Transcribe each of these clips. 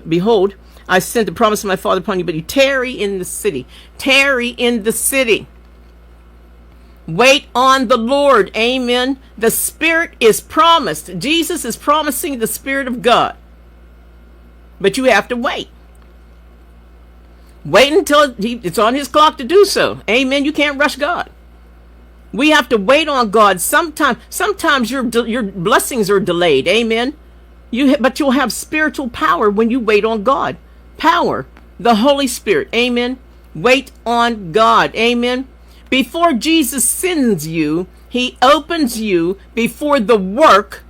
behold, I sent the promise of my Father upon you, but you tarry in the city. Tarry in the city. Wait on the Lord. Amen. The Spirit is promised. Jesus is promising the Spirit of God. But you have to wait. Wait until it's on his clock to do so. Amen. You can't rush God. We have to wait on God. Sometimes your blessings are delayed. Amen. But you'll have spiritual power when you wait on God. Power. The Holy Spirit. Amen. Wait on God. Amen. Before Jesus sends you, he opens you. Before the work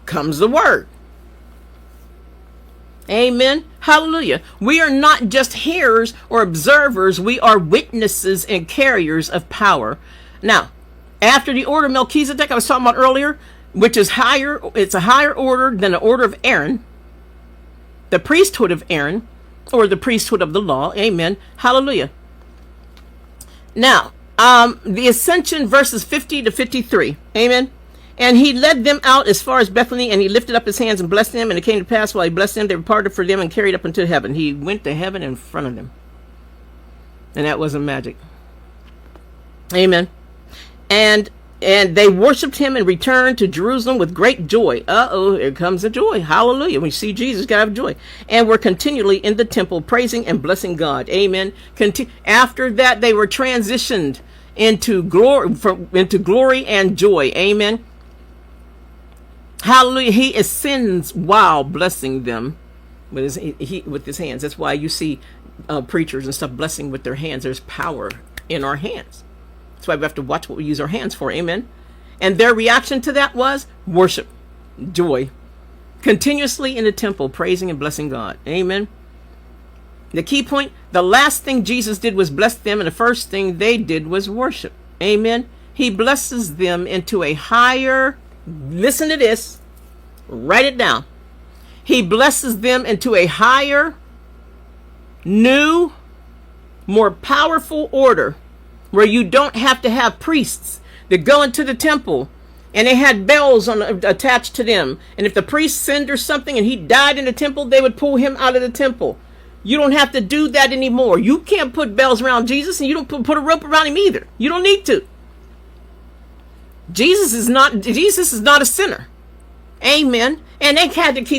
comes the word. Amen. Hallelujah. We are not just hearers or observers. We are witnesses and carriers of power. Now, after the order of Melchizedek I was talking about earlier, which is higher, it's a higher order than the order of Aaron, the priesthood of Aaron, or the priesthood of the law. Amen. Hallelujah. Now, the ascension, verses 50 to 53. Amen. And he led them out as far as Bethany, and he lifted up his hands and blessed them. And it came to pass, while he blessed them, they departed for them and carried up into heaven. He went to heaven in front of them. And that wasn't magic. Amen. And they worshipped him and returned to Jerusalem with great joy. Here comes the joy. Hallelujah. When you see Jesus, gotta have joy. And were continually in the temple praising and blessing God. Amen. After that, they were transitioned into glory and joy. Amen. Hallelujah. He ascends while blessing them with his hands. That's why you see preachers and stuff blessing with their hands. There's power in our hands. That's why we have to watch what we use our hands for. Amen. And their reaction to that was worship, joy, continuously in the temple, praising and blessing God. Amen. The key point, the last thing Jesus did was bless them, and the first thing they did was worship. Amen. He blesses them into a higher, listen to this, write it down. He blesses them into a higher, new, more powerful order, where you don't have to have priests that go into the temple and they had bells attached to them. And if the priest sinned or something and he died in the temple, they would pull him out of the temple. You don't have to do that anymore. You can't put bells around Jesus, and you don't put a rope around him either. You don't need to. Jesus is not a sinner. Amen. And they had to keep